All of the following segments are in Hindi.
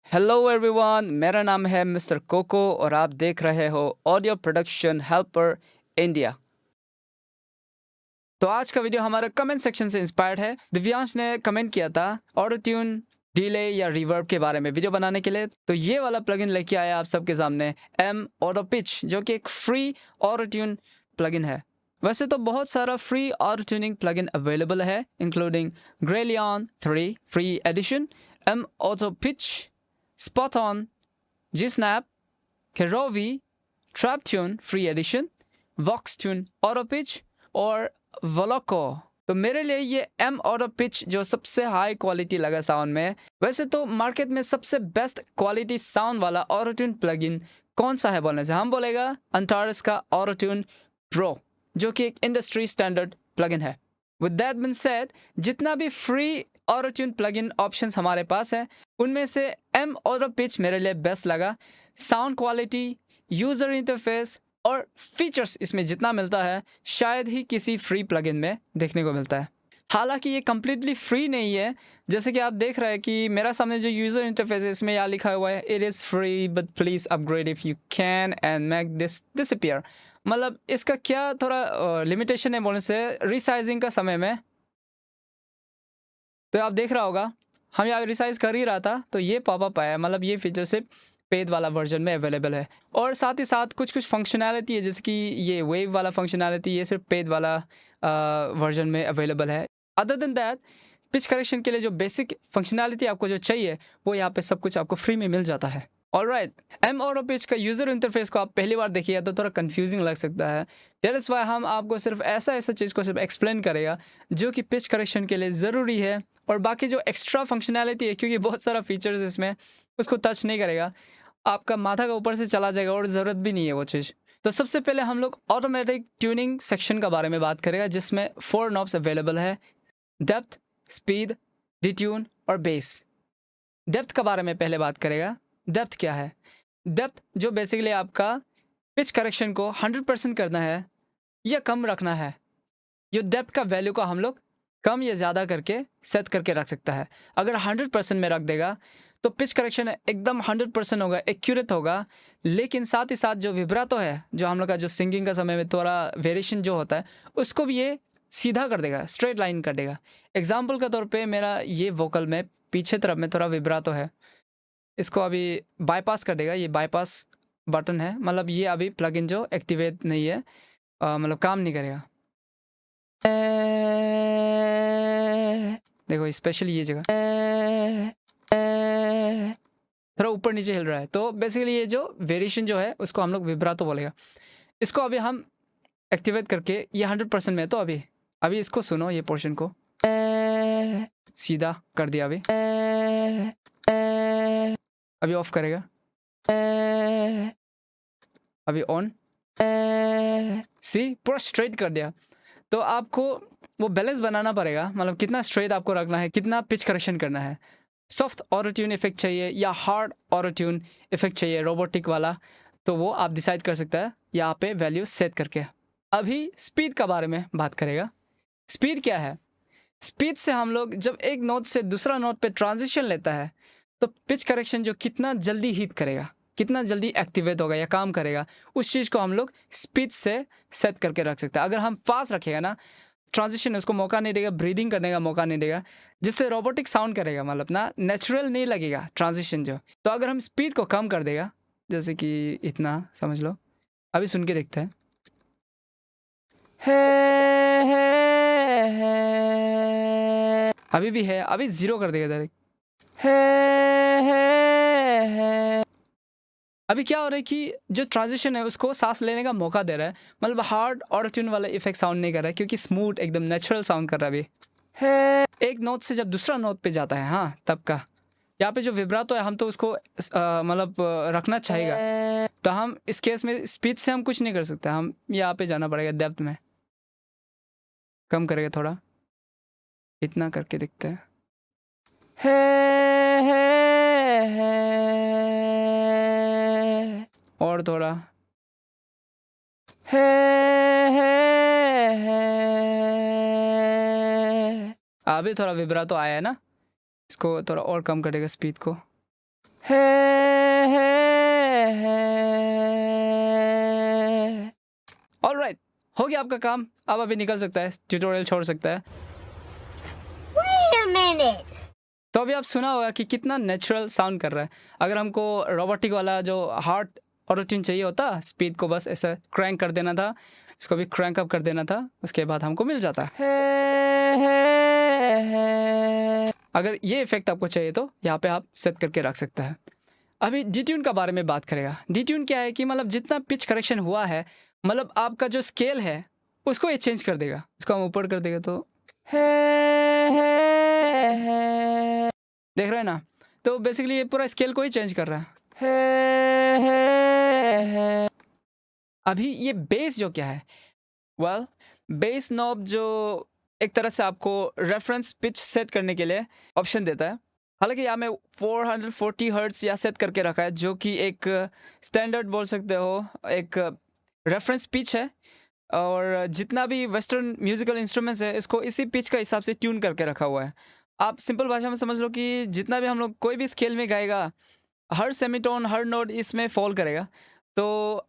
हेलो एवरीवन, मेरा नाम है मिस्टर कोको और आप देख रहे हो ऑडियो प्रोडक्शन हेल्पर इंडिया। तो आज का वीडियो हमारा कमेंट सेक्शन से इंस्पायर्ड है। दिव्यांश ने कमेंट किया था ऑटो ट्यून, डिले या रिवर्ब के बारे में वीडियो बनाने के लिए, तो ये वाला प्लगइन लेके आया आप सबके सामने, एम ऑटो पिच, जो कि एक फ्री ऑटो ट्यून प्लगइन है। वैसे तो बहुत सारा free auto tuning plugin available है, including Graillon 3 free edition, M auto pitch, Spot On, G-Snap, Kerovi, TrapTune Free Edition, VoxTune Auto Pitch और Voloco। तो मेरे लिए ये M Auto Pitch जो सबसे हाई क्वालिटी लगा साउंड में। वैसे तो मार्केट में सबसे बेस्ट क्वालिटी साउंड वाला ऑटो ट्यून प्लगइन कौन सा है बोलने से हम बोलेगा अंटारस का ऑटो ट्यून प्रो, जो कि एक इंडस्ट्री स्टैंडर्ड प्लगइन है। विद दैट बीन सेड, जितना भी free auto tune plugin options हमारे पास हैं, उनमें से एम ऑटो पिच मेरे लिए बेस्ट लगा। साउंड क्वालिटी, यूज़र इंटरफेस और फीचर्स इसमें जितना मिलता है शायद ही किसी फ्री प्लगइन में देखने को मिलता है। हालांकि ये कम्प्लीटली फ्री नहीं है, जैसे कि आप देख रहे हैं कि मेरा सामने जो यूज़र इंटरफेस है इसमें यहाँ लिखा हुआ है it is free but please upgrade if you can and make this disappear. मतलब इसका क्या थोड़ा लिमिटेशन है बोलने से, रिसाइजिंग का समय में। तो आप देख रहा होगा हम यहाँ रिसाइज कर ही रहा था तो ये पॉपअप आया, मतलब ये फीचर सिर्फ पेड वाला वर्जन में अवेलेबल है। और साथ ही साथ कुछ फंक्शनैलिटी है, जैसे कि ये वेव वाला फंक्शनैलिटी, ये सिर्फ पेड वाला वर्जन में अवेलेबल है। Other than that, pitch correction के लिए जो बेसिक फंक्शनैलिटी आपको जो चाहिए वो यहाँ पे सब कुछ आपको फ्री में मिल जाता है। ऑलराइट, एम ऑटो पिच का यूज़र इंटरफेस को आप पहली बार देखिए तो थोड़ा कंफ्यूजिंग लग सकता है। दैट इज़ वाई हम आपको सिर्फ ऐसा चीज़ को सिर्फ एक्सप्लेन करेगा जो कि पिच करेक्शन के लिए ज़रूरी है, और बाकी जो एक्स्ट्रा फंक्शनैलिटी है, क्योंकि बहुत सारा फीचर्स इसमें, उसको टच नहीं करेगा, आपका माथा का ऊपर से चला जाएगा और ज़रूरत भी नहीं है वो चीज़। तो सबसे पहले हम लोग ऑटोमेटिक ट्यूनिंग सेक्शन का बारे में बात करेगा, जिसमें 4 नॉब्स अवेलेबल है, डेप्थ, स्पीड, डिट्यून और बेस। डेप्थ का बारे में पहले बात करेगा। डेप्थ क्या है? डेप्थ जो बेसिकली आपका पिच करेक्शन को 100% करना है या कम रखना है, ये डेप्थ का वैल्यू को हम लोग कम या ज़्यादा करके सेट करके रख सकता है। अगर 100% में रख देगा तो पिच करेक्शन एकदम 100% होगा, एक्यूरेट होगा, लेकिन साथ ही साथ जो विब्रातो है, जो हम लोग का जो सिंगिंग का समय में थोड़ा वेरिएशन जो होता है, उसको भी ये सीधा कर देगा, स्ट्रेट लाइन कर देगा। एग्जाम्पल के तौर पे मेरा ये वोकल में पीछे तरफ में थोड़ा विब्रातो है, इसको अभी बाईपास कर देगा। ये बाईपास बटन है, मतलब ये अभी प्लगइन जो एक्टिवेट नहीं है, मतलब काम नहीं करेगा। देखो स्पेशली ये जगह थोड़ा ऊपर नीचे हिल रहा है, तो बेसिकली ये जो वेरिएशन जो है उसको हम लोग विब्रातो बोलेगा। इसको अभी हम एक्टिवेट करके, ये 100% में है, तो अभी इसको सुनो, ये पोर्शन को सीधा कर दिया। अभी ऑफ करेगा, अभी ऑन, सी पूरा स्ट्रेट कर दिया। तो आपको वो बैलेंस बनाना पड़ेगा, मतलब कितना स्ट्रेट आपको रखना है, कितना पिच करेक्शन करना है। सॉफ्ट ऑटो ट्यून इफेक्ट चाहिए या हार्ड ऑटो ट्यून इफेक्ट चाहिए, रोबोटिक वाला, तो वो आप डिसाइड कर सकते हैं यहाँ पे वैल्यू सेट करके। अभी स्पीड का बारे में बात करेगा। स्पीड क्या है? स्पीड से हम लोग जब एक नोट से दूसरा नोट पे ट्रांजिशन लेता है तो पिच करेक्शन जो कितना जल्दी हिट करेगा, कितना जल्दी एक्टिवेट होगा या काम करेगा, उस चीज़ को हम लोग स्पीड से सेट करके रख सकते हैं। अगर हम फास्ट रखेगा ना, ट्रांजिशन उसको मौका नहीं देगा, ब्रीदिंग करने का मौका नहीं देगा, जिससे रोबोटिक साउंड करेगा, मतलब ना नेचुरल नहीं लगेगा ट्रांजिशन जो। तो अगर हम स्पीड को कम कर देगा, जैसे कि इतना समझ लो, अभी सुन के देखते हैं। अभी भी है, अभी 0 कर देगा डायरेक्ट। अभी क्या हो रहा है कि जो ट्रांजिशन है उसको सांस लेने का मौका दे रहा है, मतलब हार्ड ऑटो ट्यून वाला इफेक्ट साउंड नहीं कर रहा है, क्योंकि स्मूथ एकदम नेचुरल साउंड कर रहा है अभी। एक नोट से जब दूसरा नोट पे जाता है, हाँ, तब का। यहाँ पे जो विब्रातो है हम तो उसको मतलब रखना चाहिएगा, तो हम इस केस में स्पीड से हम कुछ नहीं कर सकते, हम यहाँ पे जाना पड़ेगा डेप्थ में। कम करेगा थोड़ा, इतना करके दिखते हैं, और थोड़ा, अभी थोड़ा विब्रातो आया है ना, इसको थोड़ा और कम करेगा स्पीड को। ऑलराइट, हो गया आपका काम, अब अभी निकल सकता है, ट्यूटोरियल छोड़ सकता है। Wait a minute. तो अभी आप सुना होगा कि कितना नेचुरल साउंड कर रहा है। अगर हमको रोबोटिक वाला जो हार्ड ऑटोट्यून चाहिए होता, स्पीड को बस ऐसा क्रैंक कर देना था, इसको भी क्रैंक अप कर देना था, उसके बाद हमको मिल जाता। अगर ये इफेक्ट आपको चाहिए तो यहाँ पे आप सेट करके रख सकते हैं। अभी डिट्यून का बारे में बात करेगा। डिट्यून क्या है कि मतलब जितना पिच करेक्शन हुआ है, मतलब आपका जो स्केल है उसको ये चेंज कर देगा। इसको हम ऊपर कर देगा तो देख रहे हैं ना, तो बेसिकली ये पूरा स्केल को ही चेंज कर रहा है। अभी ये बेस जो क्या है, वेल बेस नॉब जो एक तरह से आपको रेफरेंस पिच सेट करने के लिए ऑप्शन देता है। हालांकि यहाँ में 440 हर्ट्ज या सेट करके रखा है, जो कि एक स्टैंडर्ड बोल सकते हो, एक रेफरेंस पिच है। और जितना भी वेस्टर्न म्यूजिकल इंस्ट्रूमेंट्स है इसको इसी पिच का हिसाब से ट्यून करके रखा हुआ है। आप सिंपल भाषा में समझ लो कि जितना भी हम लोग कोई भी स्केल में गाएगा, हर सेमीटोन हर नोट इसमें फॉल करेगा। तो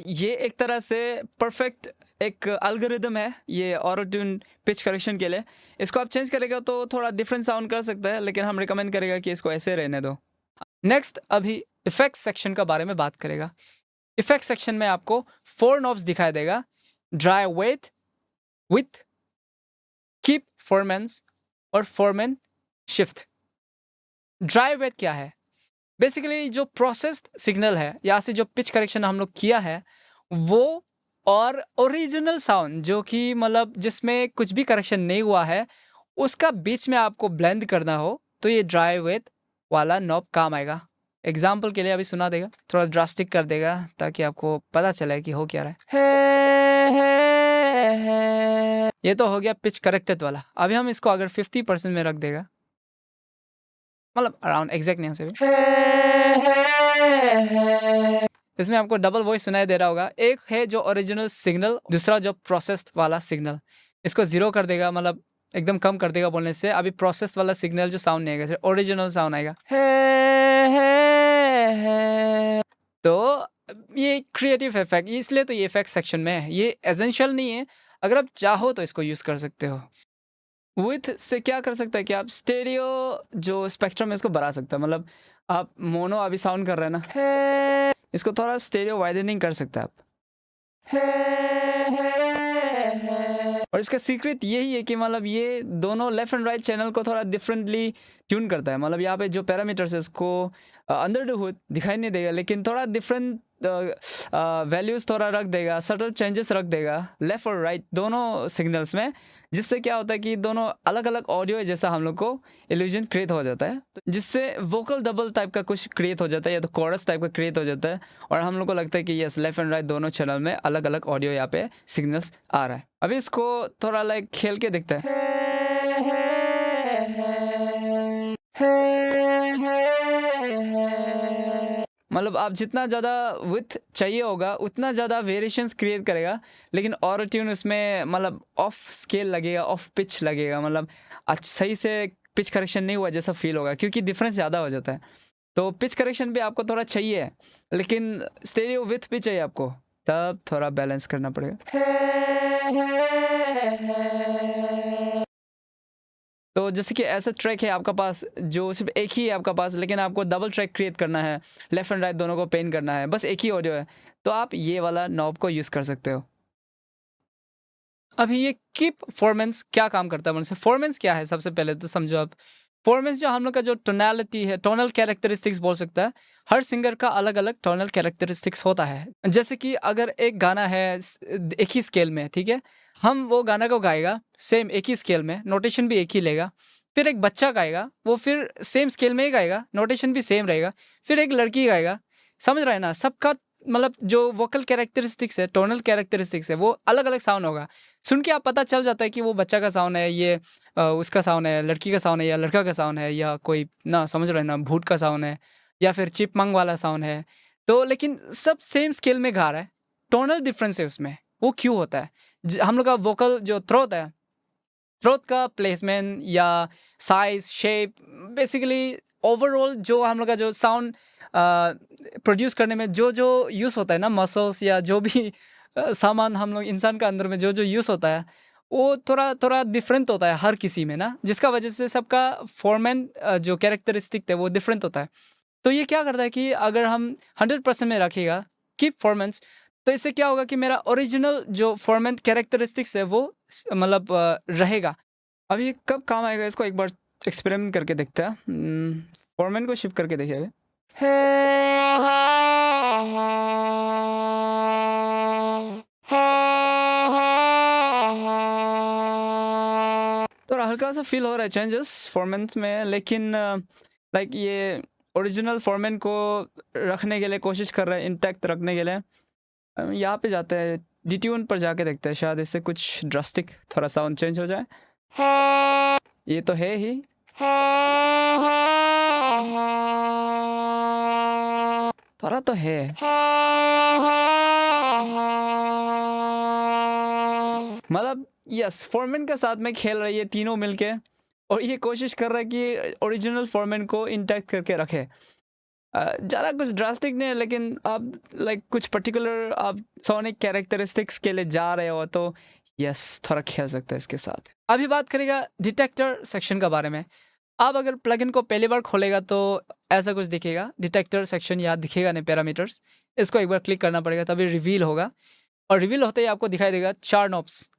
ये एक तरह से परफेक्ट एक एल्गोरिदम है ये ऑटो ट्यून पिच करेक्शन के लिए। इसको आप चेंज करेगा तो थोड़ा डिफरेंट साउंड कर सकता है, लेकिन हम रिकमेंड करेगा कि इसको ऐसे रहने दो। नेक्स्ट अभी इफेक्ट सेक्शन का बारे में बात करेगा। इफेक्ट सेक्शन में आपको 4 नॉब्स दिखाई देगा, ड्राई वेट, विथ, कीप फॉर्मेंस और फॉर्मेन शिफ्ट। ड्राई वेट क्या है? बेसिकली जो प्रोसेस्ड सिग्नल है, यहाँ से जो पिच करेक्शन हम लोग किया है वो, और ओरिजिनल साउंड जो कि मतलब जिसमें कुछ भी करेक्शन नहीं हुआ है, उसका बीच में आपको ब्लेंड करना हो, तो ये ड्राई वेट वाला नॉब काम आएगा। एग्जाम्पल के लिए अभी सुना देगा, थोड़ा ड्रास्टिक कर देगा ताकि आपको पता चले कि हो क्या रहा है। ये तो हो गया पिच करेक्टेड वाला। अभी हम इसको अगर 50% में रख देगा, मतलब अराउंड एग्जैक्ट नहीं से भी, इसमें आपको डबल वॉइस सुनाई दे रहा होगा। एक है जो ओरिजिनल सिग्नल, दूसरा जो प्रोसेस्ड वाला सिग्नल। इसको 0 कर देगा, मतलब एकदम कम कर देगा बोलने से। अभी प्रोसेस्ड वाला सिग्नल जो साउंड नहीं आएगा, सिर्फ ओरिजिनल साउंड आएगा। तो ये क्रिएटिव इफेक्ट, इसलिए तो ये इफेक्ट सेक्शन में है, ये एसेंशियल नहीं है। अगर आप चाहो तो इसको यूज कर सकते हो। विथ से क्या कर सकता है कि आप स्टेरियो जो स्पेक्ट्रम है इसको बढ़ा सकते हैं। मतलब आप मोनो अभी साउंड कर रहे हैं ना, इसको थोड़ा स्टेरियो वाइडनिंग कर सकते हैं आप। और इसका सीक्रेट यही है कि मतलब ये दोनों लेफ्ट एंड राइट चैनल को थोड़ा डिफरेंटली ट्यून करता है। मतलब यहाँ पे जो पैरामीटर्स है उसको अंडर द हुड दिखाई नहीं देगा, लेकिन थोड़ा डिफरेंट वैल्यूज थोड़ा रख देगा, सटल चेंजेस रख देगा लेफ्ट और राइट दोनों सिग्नल्स में, जिससे क्या होता है कि दोनों अलग अलग ऑडियो है जैसा हम लोग को इल्यूजन क्रिएट हो जाता है, तो जिससे वोकल डबल टाइप का कुछ क्रिएट हो जाता है या तो कोरस टाइप का क्रिएट हो जाता है। और हम लोग को लगता है कि यस, लेफ्ट एंड राइट दोनों चैनल में अलग अलग ऑडियो यहाँ पे सिग्नल्स आ रहा है। अभी इसको थोड़ा लाइक खेल के देखते हैं। मतलब आप जितना ज़्यादा विथ चाहिए होगा उतना ज़्यादा वेरिएशंस क्रिएट करेगा, लेकिन ऑटो ट्यून उसमें मतलब ऑफ स्केल लगेगा, ऑफ पिच लगेगा, मतलब सही से पिच करेक्शन नहीं हुआ जैसा फील होगा, क्योंकि डिफरेंस ज़्यादा हो जाता है। तो पिच करेक्शन भी आपको थोड़ा चाहिए, लेकिन स्टेरियो विथ भी चाहिए आपको, तब थोड़ा बैलेंस करना पड़ेगा। तो जैसे कि ऐसा ट्रैक है आपका पास जो सिर्फ एक ही है आपका पास, लेकिन आपको डबल ट्रैक क्रिएट करना है, लेफ्ट एंड राइट दोनों को पेन करना है, बस एक ही ऑडियो है, तो आप ये वाला नॉब को यूज़ कर सकते हो। अभी ये कीप फॉर्मेंस क्या काम करता है? फॉर्मेंस क्या है सबसे पहले तो समझो आप। फॉर्मेंस जो हम लोग का जो टोनैलिटी है, टोनल कैरेक्टरिस्टिक्स बोल सकता है, हर सिंगर का अलग अलग टोनल कैरेक्टरिस्टिक्स होता है। जैसे कि अगर एक गाना है एक ही स्केल में, ठीक है, हम वो गाना को गाएगा सेम एक ही स्केल में, नोटेशन भी एक ही लेगा। फिर एक बच्चा गाएगा, वो फिर सेम स्केल में ही गाएगा, नोटेशन भी सेम रहेगा। फिर एक लड़की गाएगा, समझ रहे हैं ना, सबका मतलब जो वोकल कैरेक्टरिस्टिक्स है, टोनल कैरेक्टरिस्टिक्स है, वो अलग अलग साउंड होगा। सुन के आप पता चल जाता है कि वो बच्चा का साउंड है, ये उसका साउंड है, लड़की का साउंड है, या लड़का का साउंड है, या कोई ना, समझ रहे हैं ना, भूत का साउंड है, या फिर चिपमंग वाला साउंड है। तो लेकिन सब सेम स्केल में गा रहा है, टोनल डिफरेंस है उसमें। वो क्यों होता है? हम लोग का वोकल जो थ्रोट है, थ्रोट का प्लेसमेंट या साइज, शेप, बेसिकली ओवरऑल जो हम लोग का जो साउंड प्रोड्यूस करने में जो जो यूज़ होता है ना, मसल्स या जो भी सामान हम लोग इंसान का अंदर में जो जो यूज़ होता है, वो थोड़ा थोड़ा डिफरेंट होता है हर किसी में ना, जिसका वजह से सबका फॉर्मेन जो कैरेक्टरिस्टिक है वो डिफरेंट होता है। तो ये क्या करता है कि अगर हम 100% में रखेगा कीप फॉर्मेंस, तो इससे क्या होगा कि मेरा ओरिजिनल जो फॉर्मेट कैरेक्टरिस्टिक्स है वो मतलब रहेगा। अब ये कब काम आएगा, इसको एक बार एक्सपेरिमेंट करके देखते हैं। फॉर्मेट को शिफ्ट करके देखिए। तो हल्का सा फील हो रहा है चेंजेस फॉर्मेट में, लेकिन लाइक ये ओरिजिनल फॉर्मेट को रखने के लिए कोशिश कर रहे हैं, इंटैक्ट रखने के लिए। यहाँ पे जाते हैं, डिट्यून पर जाके देखते हैं, शायद इससे कुछ ड्रास्टिक थोड़ा साउंड चेंज हो जाए। ये तो है ही, थोड़ा तो है। मतलब यस, फॉर्मेट के साथ में खेल रही है तीनों मिलके, और ये कोशिश कर रहा है कि ओरिजिनल फॉर्मेट को इंटैक्ट करके रखे। ज़्यादा कुछ ड्रास्टिक नहीं है, लेकिन आप लाइक कुछ पर्टिकुलर आप सोनिक कैरेक्टरिस्टिक्स के लिए जा रहे हो तो यस, थोड़ा खेल सकते हैं इसके साथ। अभी बात करेगा डिटेक्टर सेक्शन का बारे में। आप अगर प्लगइन को पहली बार खोलेगा तो ऐसा कुछ दिखेगा, डिटेक्टर सेक्शन याद दिखेगा नहीं, पैरामीटर्स। इसको एक बार क्लिक करना पड़ेगा तभी रिवील होगा, और रिवील होते ही आपको दिखाई देगा 4 knobs: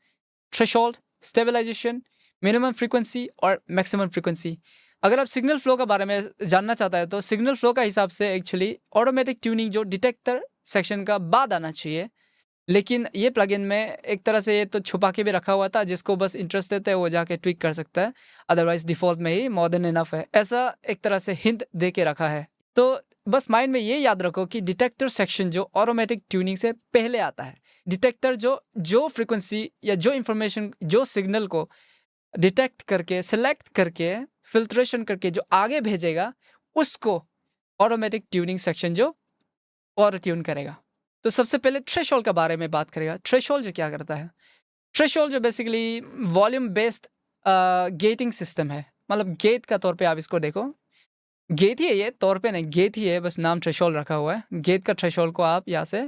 threshold, stabilisation, minimum frequency और मैक्सिमम फ्रीक्वेंसी। अगर आप सिग्नल फ्लो के बारे में जानना चाहता है तो सिग्नल फ्लो का हिसाब से एक्चुअली ऑटोमेटिक ट्यूनिंग जो डिटेक्टर सेक्शन का बाद आना चाहिए, लेकिन ये प्लगइन में एक तरह से ये तो छुपा के भी रखा हुआ था, जिसको बस इंटरेस्ट देता है वो जाके ट्विक कर सकता है, अदरवाइज डिफ़ॉल्ट में ही मोर देन इनफ है, ऐसा एक तरह से हिंट दे के रखा है। तो बस माइंड में ये याद रखो कि डिटेक्टर सेक्शन जो ऑटोमेटिक ट्यूनिंग से पहले आता है। डिटेक्टर जो फ्रीक्वेंसी या जो इंफॉर्मेशन, जो सिग्नल को डिटेक्ट करके, सिलेक्ट करके, फिल्ट्रेशन करके जो आगे भेजेगा, उसको ऑटोमेटिक ट्यूनिंग सेक्शन जो ऑटो ट्यून करेगा। तो सबसे पहले थ्रेशोल्ड के बारे में बात करेगा। थ्रेशोल्ड जो क्या करता है, थ्रेशोल्ड जो basically volume based getting system है, मतलब गेट का तौर पे आप इसको देखो, गेट ही है ये, तौर पे नहीं, गेट ही है, बस नाम थ्रेशोल्ड रखा हुआ है। गेट का थ्रेशोल्ड को आप यहाँ से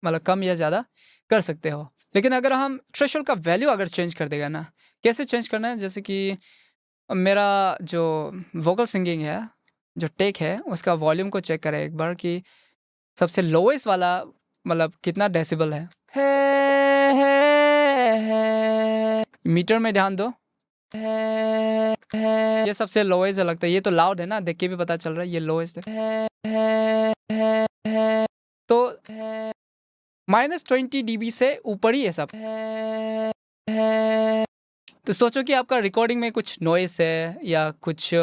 मतलब कम या ज़्यादा कर सकते हो, लेकिन अगर हम थ्रेशोल्ड का वैल्यू अगर चेंज कर देगा ना, कैसे चेंज करना है, जैसे कि मेरा जो वोकल सिंगिंग है, जो टेक है, उसका वॉल्यूम को चेक करें एक बार कि सबसे लोएस्ट वाला मतलब कितना डेसिबल है। मीटर में ध्यान दो, ये सबसे लोएस्ट लगता है। ये तो लाउड है ना, देख के भी पता चल रहा है ये लोएस्ट है। तो -20 dB से ऊपर ही है सब। तो सोचो कि आपका रिकॉर्डिंग में कुछ नॉइस है या कुछ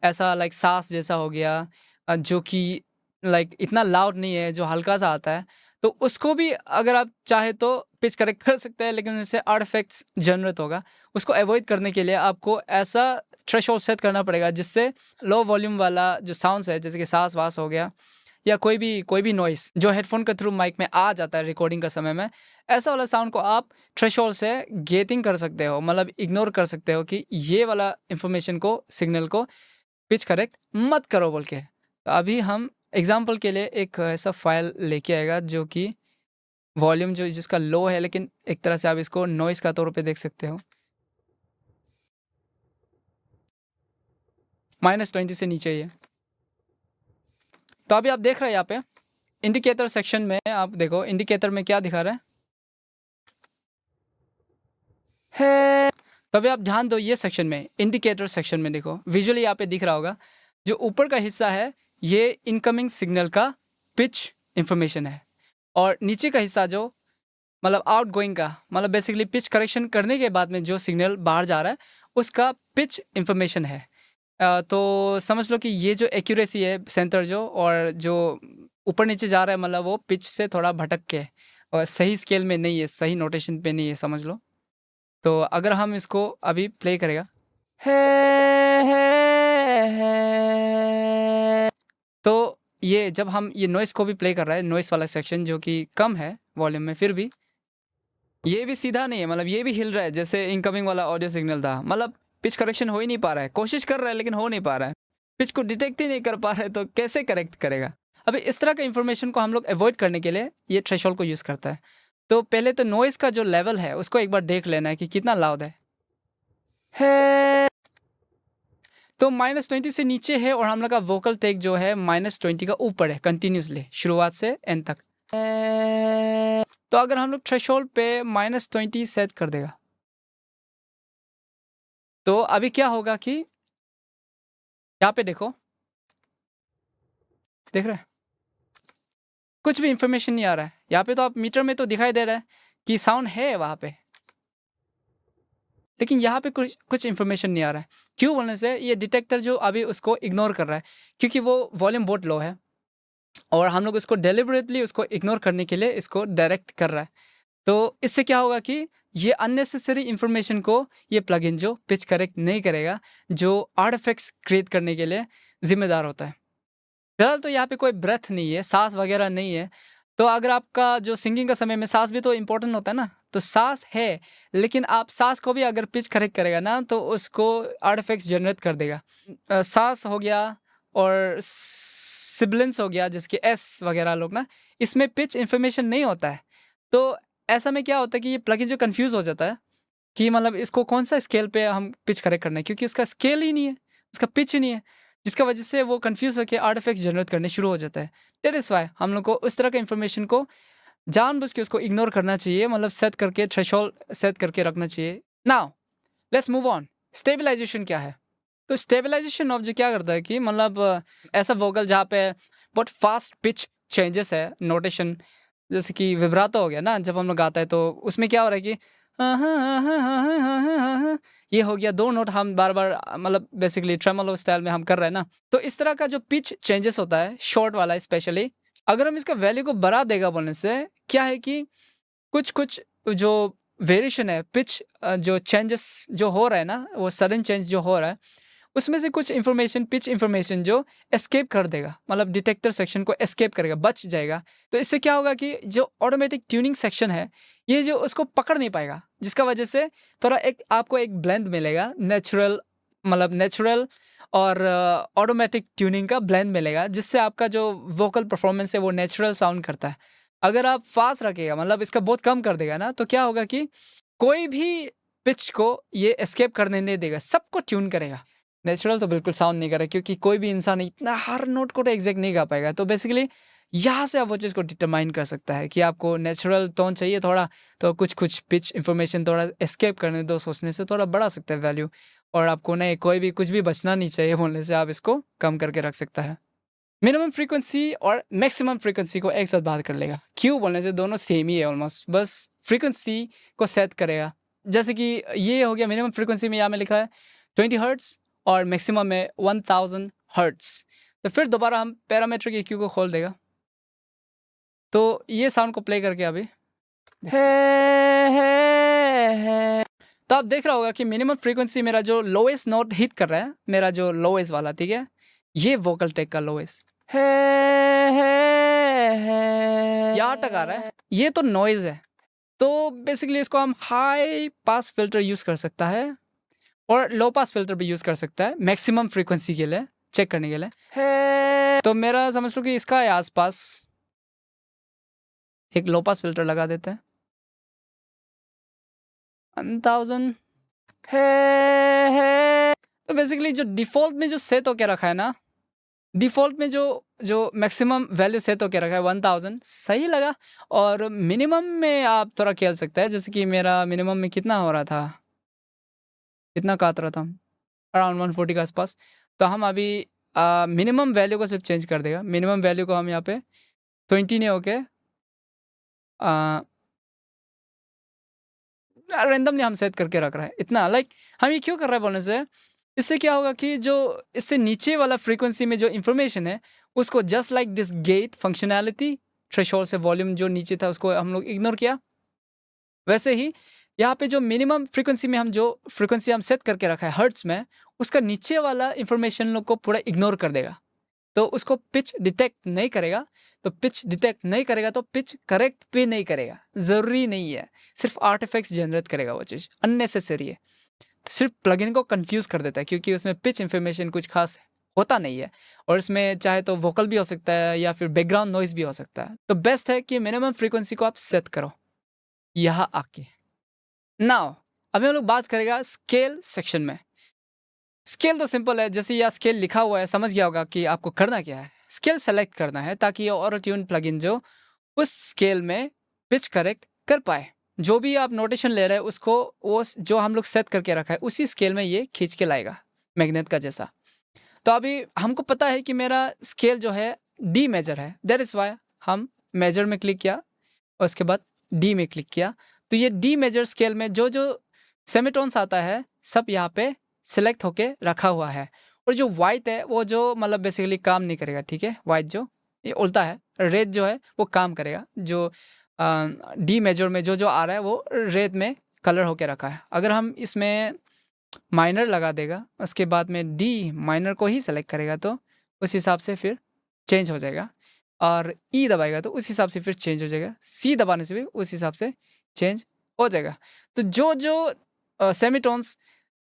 ऐसा लाइक सांस जैसा हो गया, जो कि लाइक इतना लाउड नहीं है, जो हल्का सा आता है, तो उसको भी अगर आप चाहे तो पिच करेक्ट कर सकते हैं, लेकिन उससे आर्टिफैक्ट्स जनरेट होगा। उसको अवॉइड करने के लिए आपको ऐसा थ्रेशोल्ड सेट करना पड़ेगा जिससे लो वॉल्यूम वाला जो साउंड्स है, जैसे कि सांस वास हो गया या कोई भी नॉइस जो हेडफोन के थ्रू माइक में आ जाता है रिकॉर्डिंग का समय में, ऐसा वाला साउंड को आप थ्रेशोल्ड से गेटिंग कर सकते हो, मतलब इग्नोर कर सकते हो कि ये वाला इंफॉर्मेशन को, सिग्नल को पिच करेक्ट मत करो बोल के। तो अभी हम एग्जांपल के लिए एक ऐसा फाइल लेके आएगा जो कि वॉल्यूम जो जिसका लो है, लेकिन एक तरह से आप इसको नॉइस का तौर पे देख सकते हो, -20 से नीचे ही है। तो अभी आप देख रहे हैं यहाँ पे इंडिकेटर सेक्शन में, आप देखो इंडिकेटर में क्या दिखा रहा है। तो अभी आप ध्यान दो, ये सेक्शन में, इंडिकेटर सेक्शन में देखो, विजुअली यहाँ पे दिख रहा होगा, जो ऊपर का हिस्सा है ये इनकमिंग सिग्नल का पिच इंफॉर्मेशन है, और नीचे का हिस्सा जो मतलब आउटगोइंग का, मतलब बेसिकली पिच करेक्शन करने के बाद में जो सिग्नल बाहर जा रहा है उसका पिच इंफॉर्मेशन है। तो समझ लो कि ये जो एक्यूरेसी है सेंटर जो, और जो ऊपर नीचे जा रहा है मतलब वो पिच से थोड़ा भटक के है और सही स्केल में नहीं है, सही नोटेशन पे नहीं है, समझ लो। तो अगर हम इसको अभी प्ले करेगा तो ये जब हम ये नॉइस को भी प्ले कर रहा है, नॉइस वाला सेक्शन जो कि कम है वॉल्यूम में, फिर भी ये भी सीधा नहीं है, मतलब ये भी हिल रहा है जैसे इनकमिंग वाला ऑडियो सिग्नल था। मतलब पिच करेक्शन हो ही नहीं पा रहा है, कोशिश कर रहा है लेकिन हो नहीं पा रहा है, पिच को डिटेक्ट ही नहीं कर पा रहा है, तो कैसे करेक्ट करेगा। अभी इस तरह का इंफॉर्मेशन को हम लोग अवॉइड करने के लिए ये थ्रेशोल्ड को यूज़ करता है। तो पहले तो नॉइस का जो लेवल है उसको एक बार देख लेना है कि कितना लाउड है। तो -20 से नीचे है और हम लोग का वोकल टेक जो है -20 का ऊपर है कंटिन्यूसली शुरुआत से एंड तक। तो अगर हम लोग थ्रेशोल्ड पे -20 सेट कर देगा तो अभी क्या होगा कि यहाँ पे देखो, देख रहे हैं कुछ भी इंफॉर्मेशन नहीं आ रहा है यहाँ पे। तो आप मीटर में तो दिखाई दे रहा है कि साउंड है वहाँ पे, लेकिन यहाँ पे कुछ इंफॉर्मेशन नहीं आ रहा है। क्यों बोलने से ये डिटेक्टर जो अभी उसको इग्नोर कर रहा है, क्योंकि वो वॉल्यूम बहुत लो है और हम लोग उसको डेलिबरेटली उसको इग्नोर करने के लिए इसको डायरेक्ट कर रहा है। तो इससे क्या होगा कि ये अननेसेसरी इंफॉर्मेशन को ये प्लगइन जो पिच करेक्ट नहीं करेगा, जो आर्टिफैक्ट्स क्रिएट करने के लिए जिम्मेदार होता है। फिलहाल तो यहाँ पे कोई ब्रेथ नहीं है, सांस वगैरह नहीं है। तो अगर आपका जो सिंगिंग का समय में सांस भी तो इम्पोर्टेंट होता है ना, तो सांस है लेकिन आप सांस को भी अगर पिच करेक्ट करेगा ना तो उसको आर्टिफैक्ट्स जनरेट कर देगा। सांस हो गया और सिबलेंस हो गया जिसके एस वगैरह लोग ना, इसमें पिच इंफॉर्मेशन नहीं होता है। तो ऐसा में क्या होता है कि ये प्लगइन जो कंफ्यूज हो जाता है कि मतलब इसको कौन सा स्केल पे हम पिच करेक्ट करना है, क्योंकि उसका स्केल ही नहीं है, उसका पिच ही नहीं है, जिसका वजह से वो कंफ्यूज होकर आर्टिफैक्ट्स जनरेट करने शुरू हो जाता है। दैट इज़ वाई हम लोग को उस तरह का इन्फॉर्मेशन को जानबूझ के उसको इग्नोर करना चाहिए, मतलब सेट करके थ्रेशोल्ड सेट करके रखना चाहिए। Now let's move on. Stabilisation क्या है? तो स्टेबलाइजेशन ऑब्जेक्ट क्या करता है कि मतलब ऐसा वोकल जहाँ पे बहुत फास्ट पिच चेंजेस है नोटेशन, जैसे कि विब्रातो हो गया ना, जब हम लोग गाता है तो उसमें क्या हो रहा है कि ये हो गया 2 नोट हम बार-बार मतलब बेसिकली ट्रेमोलो स्टाइल में हम कर रहे हैं ना। तो इस तरह का जो पिच चेंजेस होता है शॉर्ट वाला स्पेशली, अगर हम इसका वैल्यू को बढ़ा देगा बोलने से क्या है कि कुछ-कुछ जो वेरिएशन है पिच जो चेंजेस जो हो रहा है ना, वो सडन चेंज जो हो रहा है उसमें से कुछ इन्फॉर्मेशन पिच इन्फॉर्मेशन जो एस्केप कर देगा, मतलब डिटेक्टर सेक्शन को एस्केप करेगा, बच जाएगा। तो इससे क्या होगा कि जो ऑटोमेटिक ट्यूनिंग सेक्शन है ये जो उसको पकड़ नहीं पाएगा, जिसका वजह से थोड़ा एक आपको एक ब्लेंड मिलेगा, नेचुरल मतलब नेचुरल और ऑटोमेटिक ट्यूनिंग का ब्लेंड मिलेगा, जिससे आपका जो वोकल परफॉर्मेंस है वो नेचुरल साउंड करता है। अगर आप फास्ट रखेगा मतलब इसका बहुत कम कर देगा ना, तो क्या होगा कि कोई भी पिच को ये एस्केप करने नहीं देगा, सबको ट्यून करेगा। नेचुरल तो बिल्कुल साउंड नहीं कर रहा, क्योंकि कोई भी इंसान इतना हर नोट को तो एग्जैक्ट नहीं गा पाएगा। तो बेसिकली यहाँ से आप वो चीज़ को डिटरमाइन कर सकता है कि आपको नेचुरल टोन चाहिए थोड़ा, तो कुछ पिच इंफॉर्मेशन थोड़ा एस्केप करने दो, सोचने से थोड़ा बढ़ा सकता है वैल्यू, और आपको नहीं कोई भी कुछ भी बचना नहीं चाहिए बोलने से आप इसको कम करके रख सकता है। मिनिमम फ्रीक्वेंसी और मैक्सिमम फ्रीक्वेंसी को एक साथ बात कर लेगा, क्यों बोलने से दोनों सेम ही है ऑलमोस्ट, बस फ्रीक्वेंसी को सेट करेगा। जैसे कि ये हो गया मिनिमम फ्रीक्वेंसी में यहाँ में लिखा है 20 हर्ट्स और मैक्सिमम में 1000 हर्ट्स। तो फिर दोबारा हम पैरामीट्रिक EQ को खोल देगा, तो ये साउंड को प्ले करके अभी तो आप देख रहा होगा कि मिनिमम फ्रीक्वेंसी मेरा जो लोएस्ट नोट हिट कर रहा है, मेरा जो लोएस्ट वाला, ठीक है, ये वोकल टेक का लोएस्ट यहाँ तक आ रहा है, ये तो नॉइज है। तो बेसिकली इसको हम हाई पास फिल्टर यूज कर सकता है और लो पास फिल्टर भी यूज कर सकता है मैक्सिमम फ्रीक्वेंसी के लिए चेक करने के लिए। तो मेरा समझ लो कि इसका आसपास एक लो पास फिल्टर लगा देते हैं 1000। तो बेसिकली जो डिफॉल्ट में जो सेट होके रखा है ना, डिफ़ॉल्ट में जो मैक्सिमम वैल्यू सेट होके रखा है 1000 सही लगा, और मिनिमम में आप थोड़ा खेल सकते हैं, जैसे कि मेरा मिनिमम में कितना हो रहा था, कितना काट रहा था अराउंड 140 के आसपास। तो हम अभी मिनिमम वैल्यू को सिर्फ चेंज कर देगा, मिनिमम वैल्यू को हम यहाँ पे 20 नहीं होके रैंडमली हम सेट करके रख रहे हैं इतना। लाइक हम ये क्यों कर रहे हैं बोलने से, इससे क्या होगा कि जो इससे नीचे वाला फ्रीक्वेंसी में जो इन्फॉर्मेशन है उसको just like this gate functionality, threshold से वॉल्यूम जो नीचे था उसको हम लोग इग्नोर किया, वैसे ही यहाँ पे जो मिनिमम फ्रीक्वेंसी में हम जो फ्रीक्वेंसी हम सेट करके रखा है हर्ट्स में, उसका नीचे वाला इन्फॉर्मेशन लोग को पूरा इग्नोर कर देगा। तो उसको पिच डिटेक्ट नहीं करेगा, तो पिच डिटेक्ट नहीं करेगा तो पिच करेक्ट भी नहीं करेगा। ज़रूरी नहीं है, सिर्फ आर्टिफैक्ट्स जनरेट करेगा वो चीज़, अननेसेसरी है। तो सिर्फ प्लगइन को कंफ्यूज कर देता है क्योंकि उसमें पिच इन्फॉर्मेशन कुछ खास होता नहीं है, और इसमें चाहे तो वोकल भी हो सकता है या फिर बैकग्राउंड नॉइज भी हो सकता है। तो बेस्ट है कि मिनिमम फ्रीक्वेंसी को आप सेट करो यहाँ आके। नाउ अभी हम लोग बात करेगा स्केल सेक्शन में। स्केल तो सिंपल है, जैसे यह स्केल लिखा हुआ है समझ गया होगा कि आपको करना क्या है। स्केल सेलेक्ट करना है ताकि ये ऑटो ट्यून प्लगइन जो उस स्केल में पिच करेक्ट कर पाए। जो भी आप नोटेशन ले रहे हैं उसको वो जो हम लोग सेट करके रखा है उसी स्केल में ये खींच के लाएगा, मैग्नेट का जैसा। तो अभी हमको पता है कि मेरा स्केल जो है डी मेजर है, दैट इज़ वाई हम मेजर में क्लिक किया और उसके बाद डी में क्लिक किया। तो ये डी मेजर स्केल में जो जो सेमीटोन्स आता है सब यहाँ पे सिलेक्ट होके रखा हुआ है। और जो वाइट है वो जो मतलब बेसिकली काम नहीं करेगा, ठीक है। वाइट जो ये उल्टा है, रेड जो है वो काम करेगा। जो डी मेजर में जो जो आ रहा है वो रेड में कलर होके रखा है। अगर हम इसमें माइनर लगा देगा उसके बाद में डी माइनर को ही सेलेक्ट करेगा तो उस हिसाब से फिर चेंज हो जाएगा, और ई दबाएगा तो उस हिसाब से फिर चेंज हो जाएगा, सी दबाने से भी उस हिसाब से चेंज हो जाएगा। तो जो जो सेमीटोन्स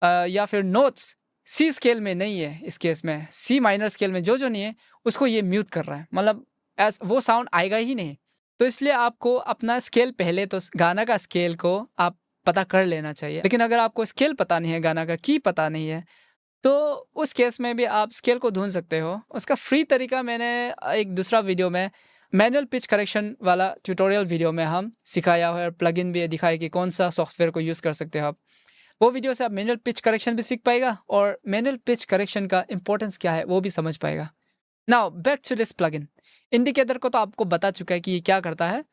या फिर नोट्स सी स्केल में नहीं है, इस केस में सी माइनर स्केल में जो जो नहीं है उसको ये म्यूट कर रहा है, मतलब एज वो साउंड आएगा ही नहीं। तो इसलिए आपको अपना स्केल पहले तो गाना का स्केल को आप पता कर लेना चाहिए। लेकिन अगर आपको स्केल पता नहीं है, गाना का की पता नहीं है, तो उस केस में भी आप स्केल को ढूंढ सकते हो। उसका फ्री तरीका मैंने एक दूसरा वीडियो में मैनुअल पिच करेक्शन वाला ट्यूटोरियल वीडियो में हम सिखाया है, और प्लगइन भी दिखाया कि कौन सा सॉफ्टवेयर को यूज़ कर सकते हो आप। वो वीडियो से आप मैनुअल पिच करेक्शन भी सीख पाएगा और मैनुअल पिच करेक्शन का इंपॉर्टेंस क्या है वो भी समझ पाएगा। Now back to this plugin. Indicator को तो आपको बता चुका है कि ये क्या करता है,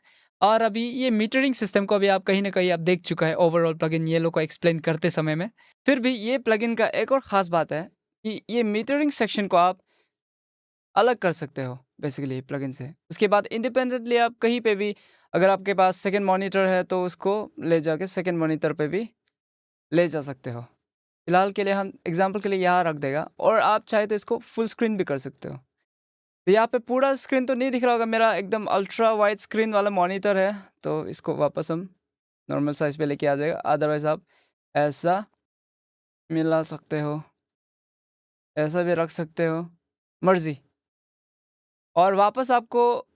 और अभी ये मीटरिंग सिस्टम को भी आप कहीं ना कहीं आप देख चुका है ओवरऑल प्लगइन ये लोग को एक्सप्लेन करते समय में। फिर भी ये प्लगइन का एक और ख़ास बात है कि ये मीटरिंग सेक्शन को आप अलग कर सकते हो बेसिकली प्लगइन से। उसके बाद इंडिपेंडेंटली आप कहीं पे भी, अगर आपके पास सेकंड मॉनिटर है तो उसको ले जाके सेकंड मॉनिटर पे भी ले जा सकते हो। फिलहाल के लिए हम एग्जांपल के लिए यहाँ रख देगा, और आप चाहे तो इसको फुल स्क्रीन भी कर सकते हो। तो यहाँ पे पूरा स्क्रीन तो नहीं दिख रहा होगा, मेरा एकदम अल्ट्रा वाइड स्क्रीन वाला मॉनिटर है, तो इसको वापस हम नॉर्मल साइज पे लेके आ जाएगा। अदरवाइज आप ऐसा मिला सकते हो, ऐसा भी रख सकते हो, मर्जी। और वापस आपको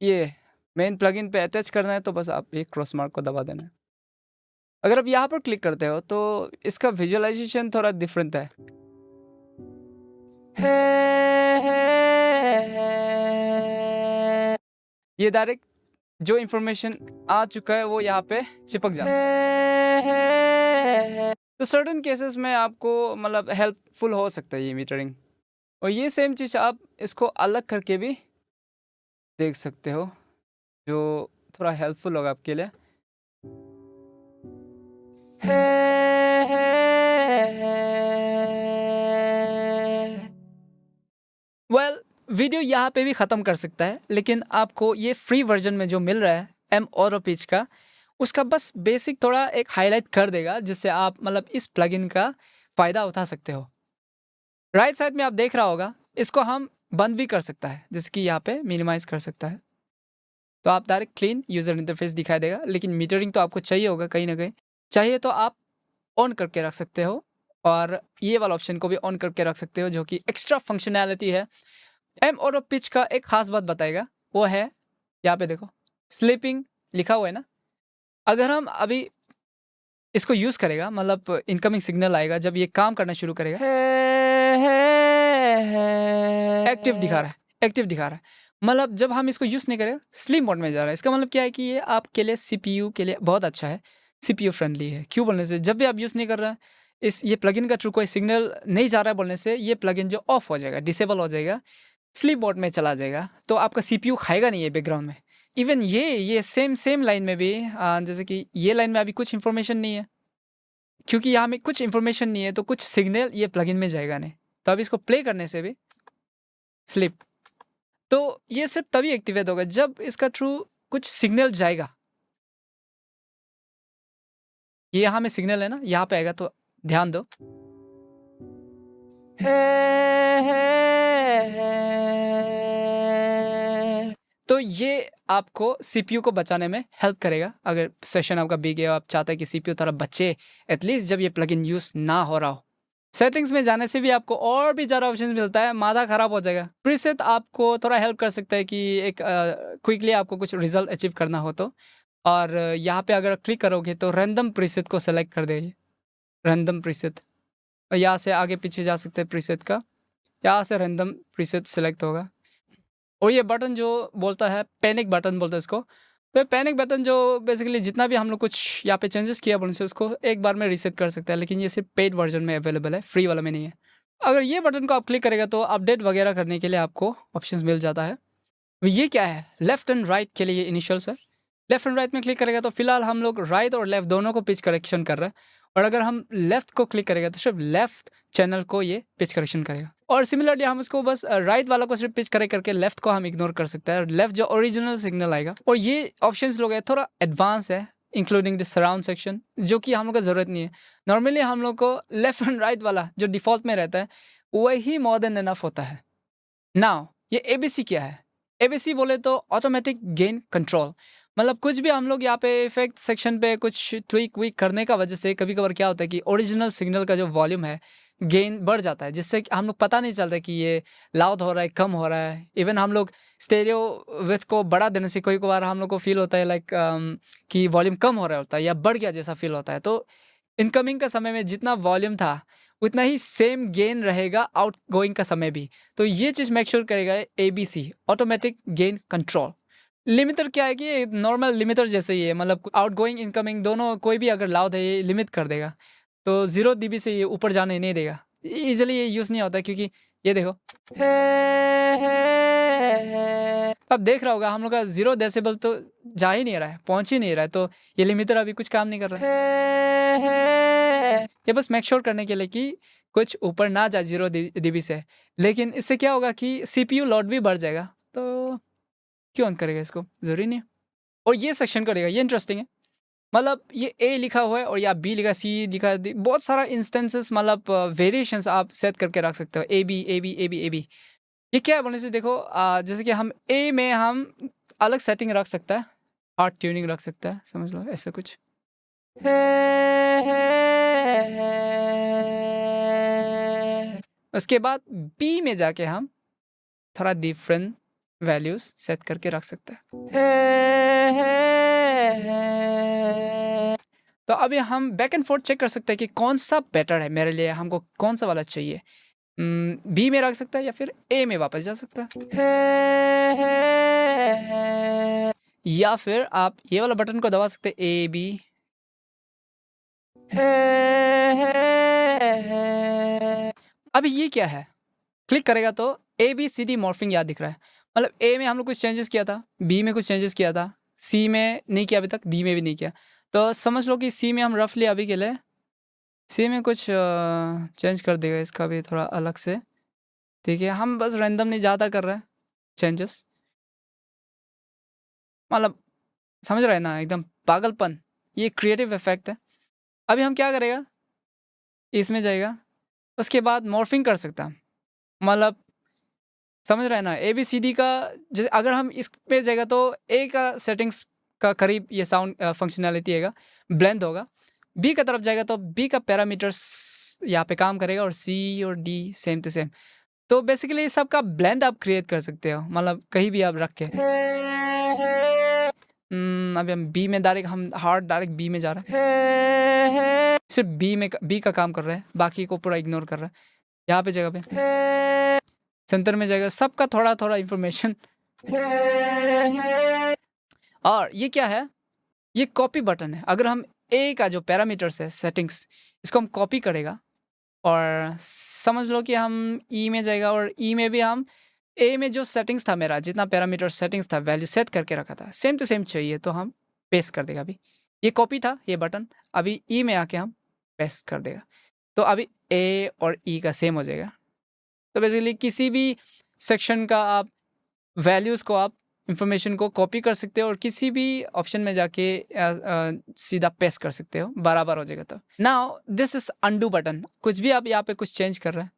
ये मेन प्लगइन पे अटैच करना है तो बस आप ये क्रॉस मार्क को दबा देना है। अगर आप यहाँ पर क्लिक करते हो तो इसका विजुअलाइजेशन थोड़ा डिफरेंट है। ये डायरेक्ट जो इंफॉर्मेशन आ चुका है वो यहाँ पे चिपक जाता है। तो सर्टेन केसेस में आपको मतलब हेल्पफुल हो सकता है ये मीटरिंग। और ये सेम चीज़ आप इसको अलग करके भी देख सकते हो, जो थोड़ा हेल्पफुल होगा आपके लिए। वेल वीडियो यहाँ पे भी ख़त्म कर सकता है, लेकिन आपको ये फ्री वर्जन में जो मिल रहा है एम ऑरो पिच का, उसका बस बेसिक थोड़ा एक हाईलाइट कर देगा, जिससे आप मतलब इस प्लगइन का फ़ायदा उठा सकते हो। राइट साइड में आप देख रहा होगा, इसको हम बंद भी कर सकता है, जैसे कि यहाँ पे मिनिमाइज कर सकता है, तो आप डायरेक्ट क्लीन यूज़र इंटरफेस दिखाई देगा। लेकिन मीटरिंग तो आपको चाहिए होगा कहीं ना कहीं, चाहिए तो आप ऑन करके रख सकते हो, और ये वाला ऑप्शन को भी ऑन करके रख सकते हो, जो कि एक्स्ट्रा फंक्शनैलिटी है। एम ऑरो पिच का एक खास बात बताएगा, वो है यहाँ पे देखो स्लीपिंग लिखा हुआ है ना। अगर हम अभी इसको यूज़ करेगा, मतलब इनकमिंग सिग्नल आएगा जब ये काम करना शुरू करेगा, एक्टिव दिखा रहा है, एक्टिव दिखा रहा है। मतलब जब हम इसको यूज़ नहीं करें स्लीप मोड में जा रहा है, इसका मतलब क्या है कि ये आपके लिए CPU के लिए बहुत अच्छा है, CPU फ्रेंडली है। क्यों बोलने से, जब भी आप यूज़ नहीं कर रहे हैं इस ये प्लगइन का थ्रू कोई सिग्नल नहीं जा रहा है बोलने से, ये प्लगइन जो ऑफ हो जाएगा, डिसेबल हो जाएगा, स्लीप मोड में चला जाएगा, तो आपका CPU खाएगा नहीं है बैकग्राउंड में। इवन ये सेम लाइन में भी जैसे कि ये लाइन में अभी कुछ इन्फॉर्मेशन नहीं है, क्योंकि यहाँ में कुछ इन्फॉर्मेशन नहीं है तो कुछ सिग्नल ये प्लगइन में जाएगा नहीं। तो अब इसको प्ले करने से भी स्लिप, तो ये सिर्फ तभी एक्टिवेट होगा जब इसका थ्रू कुछ सिग्नल जाएगा। ये यहाँ में सिग्नल है ना, यहाँ पे आएगा, तो ध्यान दो। तो ये आपको सीपीयू को बचाने में हेल्प करेगा। अगर सेशन आपका बिग है, आप चाहते हैं कि सीपीयू थोड़ा बचे एटलीस्ट जब ये प्लगइन यूज ना हो रहा हो। सेटिंग्स में जाने से भी आपको और भी ज़्यादा ऑप्शंस मिलता है, माथा खराब हो जाएगा। प्रीसेट आपको थोड़ा हेल्प कर सकता है कि एक क्विकली आपको कुछ रिजल्ट अचीव करना हो तो। और यहाँ पे अगर क्लिक करोगे तो रैंडम प्रीसेट को सेलेक्ट कर देगी, रैंडम प्रीसेट। और यहाँ से आगे पीछे जा सकते हैं प्रीसेट का, यहाँ से रैंडम प्रीसेट सेलेक्ट होगा। और ये बटन जो बोलता है पैनिक बटन बोलते हैं इसको, तो पैनिक बटन जो बेसिकली जितना भी हम लोग कुछ यहाँ पे चेंजेस किया बोलने से उसको एक बार में रीसेट कर सकते हैं, लेकिन ये सिर्फ पेड वर्जन में अवेलेबल है, फ्री वाला में नहीं है। अगर ये बटन को आप क्लिक करेगा तो अपडेट वगैरह करने के लिए आपको ऑप्शंस मिल जाता है। ये क्या है, लेफ्ट एंड राइट के लिए इनिशियल्स है। लेफ्ट एंड राइट में क्लिक करेगा तो फिलहाल हम लोग राइट और लेफ्ट दोनों को पिच करेक्शन कर रहे हैं, और अगर हम लेफ्ट को क्लिक करेगा तो सिर्फ लेफ्ट चैनल को ये पिच करेक्शन करेगा। और सिमिलरली हम इसको बस राइट वाला को सिर्फ पिच करे करके लेफ्ट को हम इग्नोर कर सकते हैं, और लेफ्ट जो ओरिजिनल सिग्नल आएगा। और ये ऑप्शंस लोग है थोड़ा एडवांस है, इंक्लूडिंग द सराउंड सेक्शन, जो कि हम लोग को ज़रूरत नहीं है। नॉर्मली हम लोग को लेफ्ट एंड राइट वाला जो डिफ़ॉल्ट में रहता है वही मोर देन एनफ होता है। नाउ ये एबीसी क्या है? एबीसी बोले तो ऑटोमेटिक गेन कंट्रोल, मतलब कुछ भी हम लोग यहाँ पे इफेक्ट सेक्शन पे कुछ ट्विक विक करने का वजह से कभी कभार क्या होता है कि ओरिजिनल सिग्नल का जो वॉल्यूम है गेन बढ़ जाता है, जिससे कि हम लोग पता नहीं चलता कि ये लाउड हो रहा है, कम हो रहा है। इवन हम लोग स्टेरियो विथ को बढ़ा देने से कोई बार हम लोग को फील होता है लाइक कि वॉल्यूम कम हो रहा होता है या बढ़ गया जैसा फील होता है। तो इनकमिंग का समय में जितना वॉल्यूम था उतना ही सेम गेन रहेगा आउट गोइंग का समय भी। तो ये चीज़ मेक श्योर करेगा ABC, automatic gain control. Limiter क्या है कि नॉर्मल लिमिटर जैसे ही है, मतलब आउट गोइंग इनकमिंग दोनों कोई भी अगर लाउड है ये लिमिट कर देगा, तो 0 dB से ये ऊपर जाने नहीं देगा। ईजिली ये यूज़ नहीं होता, क्योंकि ये देखो अब देख रहा होगा हम लोग का 0 डेसिबल तो जा ही नहीं रहा है, पहुंच ही नहीं रहा है, तो ये लिमिटर अभी कुछ काम नहीं कर रहा है। ये बस मेक श्योर करने के लिए कि कुछ ऊपर ना जाए 0 dB से। लेकिन इससे क्या होगा कि CPU लोड भी बढ़ जाएगा, तो क्यों ऑन करेगा इसको, ज़रूरी नहीं है। और ये सेक्शन करेगा, ये इंटरेस्टिंग है। मतलब ये ए लिखा हुआ है और या बी लिखा, सी लिखा, बहुत सारा इंस्टेंसेस, मतलब वेरिएशंस आप सेट करके रख सकते हो। A B A B A B A B, ये क्या है बोलने से देखो, जैसे कि हम ए में हम अलग सेटिंग रख सकता है, हार्ट ट्यूनिंग रख सकता है, समझ लो ऐसा कुछ। उसके बाद बी में जाके हम थोड़ा डिफरेंट वैल्यूज सेट करके रख सकते हैं। तो अभी हम बैक एंड फोर्थ चेक कर सकते हैं कि कौन सा बेटर है मेरे लिए, हमको कौन सा वाला चाहिए। बी में रख सकता है या फिर ए में वापस जा सकता है, या फिर आप ये वाला बटन को दबा सकते हैं, ए बी। अभी ये क्या है, क्लिक करेगा तो A B C D morphing याद दिख रहा है। मतलब ए में हम लोग कुछ चेंजेस किया था, बी में कुछ चेंजेस किया था, सी में नहीं किया अभी तक, डी में भी नहीं किया। तो समझ लो कि सी में हम रफली अभी के लिए सी में कुछ चेंज कर देगा, इसका भी थोड़ा अलग से। ठीक है, हम बस रैंडम नहीं ज़्यादा कर रहे हैं चेंजेस, मतलब समझ रहे हैं ना, एकदम पागलपन। ये क्रिएटिव इफेक्ट है। अभी हम क्या करेगा, इसमें जाएगा, उसके बाद मॉर्फिंग कर सकता है, मतलब समझ रहे हैं ना। ए बी सी डी का जैसे अगर हम इस पे जाएगा तो ए का सेटिंग्स का करीब ये साउंड फंक्शनैलिटी आएगा, ब्लेंड होगा। बी का तरफ जाएगा तो बी का पैरामीटर्स यहाँ पे काम करेगा, और सी और डी सेम टू सेम। तो बेसिकली इस सब का ब्लेंड आप क्रिएट कर सकते हो, मतलब कहीं भी आप रख के। अभी हम बी में डायरेक्ट बी में जा रहा है, सिर्फ बी का काम कर रहा है, बाकी को पूरा इग्नोर कर रहा है। यहाँ पे जगह पे सेंटर में जाएगा, सबका थोड़ा थोड़ा इंफॉर्मेशन। और ये क्या है, ये कॉपी बटन है। अगर हम ए का जो पैरामीटर्स है सेटिंग्स, इसको हम कॉपी करेगा, और समझ लो कि हम ई में जाएगा, और ई में भी हम ए में जो सेटिंग्स था मेरा, जितना पैरामीटर सेटिंग्स था, वैल्यू सेट करके रखा था, सेम टू सेम चाहिए तो हम पेस्ट कर देगा। अभी ये कॉपी था ये बटन, अभी ई में आके हम पेस्ट कर देगा, तो अभी ए और ई का सेम हो जाएगा। तो बेसिकली किसी भी सेक्शन का आप वैल्यूज़ को, आप इंफॉर्मेशन को कॉपी कर सकते हो और किसी भी ऑप्शन में जाके सीधा पेस्ट कर सकते हो, बराबर हो जाएगा। तो now this is undo button, कुछ भी आप यहाँ पे कुछ चेंज कर रहे हैं,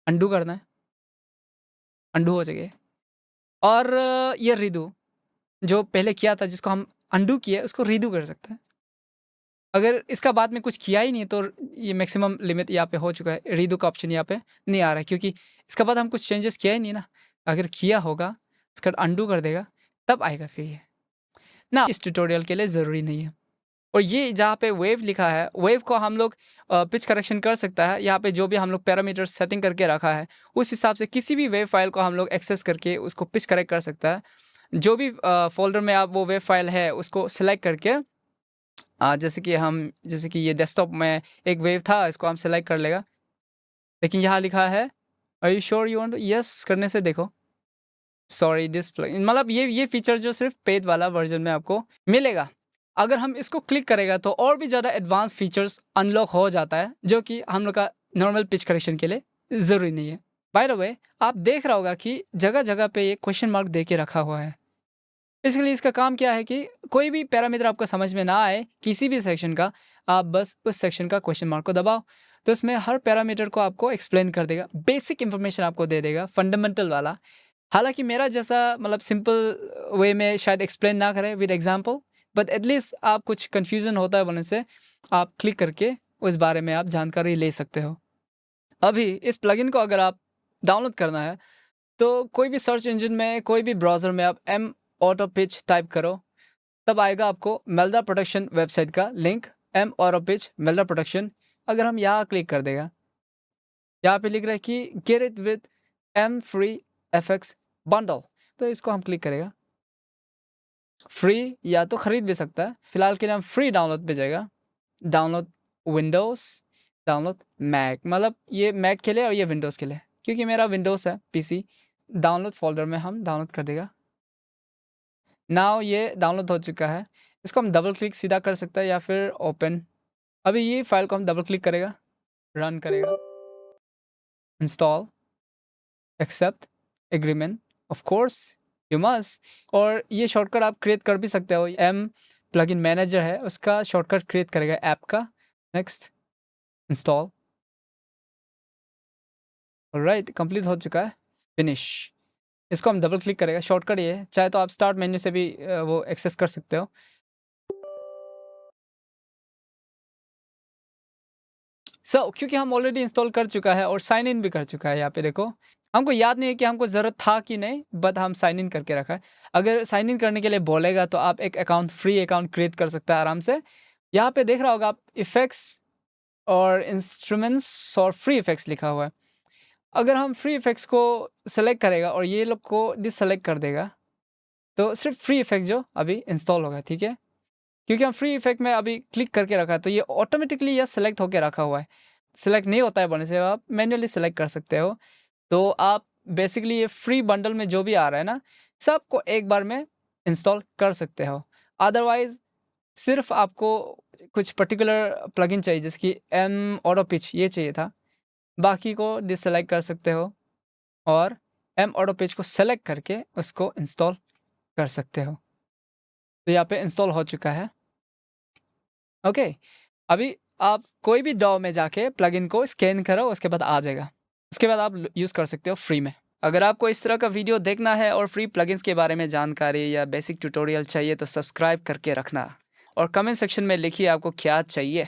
अंडू करना है, अंडू हो जाएगा। और ये रीडू, जो पहले किया था जिसको हम अंडू किए उसको रीडू कर सकते हैं। अगर इसका बाद में कुछ किया ही नहीं तो ये मैक्सिमम लिमिट यहाँ पे हो चुका है, रीडू का ऑप्शन यहाँ पे नहीं आ रहा है, क्योंकि इसका बाद हम कुछ चेंजेस किया ही नहीं ना। अगर किया होगा इसका अंडू कर देगा तब आएगा फिर ये ना। इस ट्यूटोरियल के लिए ज़रूरी नहीं है। और ये जहाँ पे वेव लिखा है, वेव को हम लोग पिच करेक्शन कर सकता है। यहाँ पे जो भी हम लोग पैरामीटर सेटिंग करके रखा है उस हिसाब से किसी भी वेव फाइल को हम लोग एक्सेस करके उसको पिच करेक्ट कर सकता है। जो भी फोल्डर में आप वो वेव फाइल है उसको सिलेक्ट करके, जैसे कि ये डेस्कटॉप में एक वेव था, इसको हम सिलेक्ट कर लेगा। लेकिन यहाँ लिखा है are you sure you want, yes करने से देखो सॉरी डिस्प्ले, मतलब ये फीचर जो सिर्फ पेड वाला वर्जन में आपको मिलेगा। अगर हम इसको क्लिक करेगा तो और भी ज़्यादा एडवांस फीचर्स अनलॉक हो जाता है, जो कि हम लोग का नॉर्मल पिच करेक्शन के लिए ज़रूरी नहीं है। बाय द वे आप देख रहा होगा कि जगह जगह पे ये क्वेश्चन मार्क दे के रखा हुआ है। इसलिए इसका काम क्या है कि कोई भी पैरामीटर आपको समझ में ना आए किसी भी सेक्शन का, आप बस उस सेक्शन का क्वेश्चन मार्क को दबाओ तो इसमें हर पैरामीटर को आपको एक्सप्लेन कर देगा, बेसिक इन्फॉर्मेशन आपको दे देगा, फंडामेंटल वाला। हालांकि मेरा जैसा मतलब सिंपल वे में शायद एक्सप्लेन ना करें विद एग्जांपल, बट एटलीस्ट आप कुछ कन्फ्यूज़न होता है बोलने से आप क्लिक करके उस बारे में आप जानकारी ले सकते हो। अभी इस प्लगइन को अगर आप डाउनलोड करना है तो कोई भी सर्च इंजन में, कोई भी ब्राउज़र में आप M ऑटो पिच टाइप करो, तब आएगा आपको मेल्डा प्रोडक्शन वेबसाइट का link, M auto pitch Melda production. अगर हम यहाँ क्लिक कर देगा, यहाँ पे लिख रहा है कि get it with M free FX bundle, तो इसको हम क्लिक करेगा। फ्री या तो ख़रीद भी सकता है, फिलहाल के लिए हम फ्री डाउनलोड पे जाएगा। डाउनलोड विंडोज़, डाउनलोड मैक, मतलब ये मैक के लिए और ये विंडोज़ के लिए, क्योंकि मेरा विंडोज़ है पीसी। डाउनलोड फोल्डर में हम डाउनलोड कर देगा। नाउ ये डाउनलोड हो चुका है, इसको हम डबल क्लिक सीधा कर सकते हैं या फिर ओपन। अभी ये फाइल को हम डबल क्लिक करेगा, रन करेगा, install, accept, agreement, of course you must. और ये शॉर्टकट आप क्रिएट कर भी सकते हो, M प्लगइन मैनेजर है उसका शॉर्टकट क्रिएट करेगा ऐप का। नेक्स्ट, इंस्टॉल, ऑलराइट कंप्लीट हो चुका है, फिनिश। इसको हम डबल क्लिक करेगा, शॉर्टकट ये है, चाहे तो आप स्टार्ट मेन्यू से भी वो एक्सेस कर सकते हो। क्योंकि हम ऑलरेडी इंस्टॉल कर चुका है और साइन इन भी कर चुका है। यहाँ पे देखो, हमको याद नहीं है कि हमको ज़रूरत था कि नहीं, बट हम साइन इन करके रखा है। अगर साइन इन करने के लिए बोलेगा तो आप एक अकाउंट, फ्री अकाउंट क्रिएट कर सकते हैं आराम से। यहाँ पे देख रहा होगा आप इफ़ेक्ट्स और इंस्ट्रूमेंट्स और फ्री इफ़ेक्ट्स लिखा हुआ है। अगर हम फ्री इफ़ेक्ट्स को सेलेक्ट करेगा और ये लोग को डिससेलेक्ट कर देगा तो सिर्फ फ्री इफ़ेक्ट जो अभी इंस्टॉल होगा, ठीक है। क्योंकि हम फ्री इफ़ेक्ट में अभी क्लिक करके रखा है तो ये ऑटोमेटिकली यह सेलेक्ट होकर रखा हुआ है। सेलेक्ट नहीं होता है बोलने से आप मैन्युअली सेलेक्ट कर सकते हो। तो आप बेसिकली ये फ्री बंडल में जो भी आ रहा है ना, सबको एक बार में इंस्टॉल कर सकते हो। अदरवाइज सिर्फ आपको कुछ पर्टिकुलर प्लगइन चाहिए, जैसे कि M ऑटो पिच ये चाहिए था, बाकी को डिससेलेक्ट कर सकते हो और M ऑटो पिच को सेलेक्ट करके उसको इंस्टॉल कर सकते हो। तो यहाँ पे इंस्टॉल हो चुका है। ओके, अभी आप कोई भी डॉ में जाके प्लगइन को स्कैन करो, उसके बाद आ जाएगा, उसके बाद आप यूज़ कर सकते हो फ्री में। अगर आपको इस तरह का वीडियो देखना है और फ्री प्लगइन्स के बारे में जानकारी या बेसिक ट्यूटोरियल चाहिए तो सब्सक्राइब करके रखना और कमेंट सेक्शन में लिखिए आपको क्या चाहिए।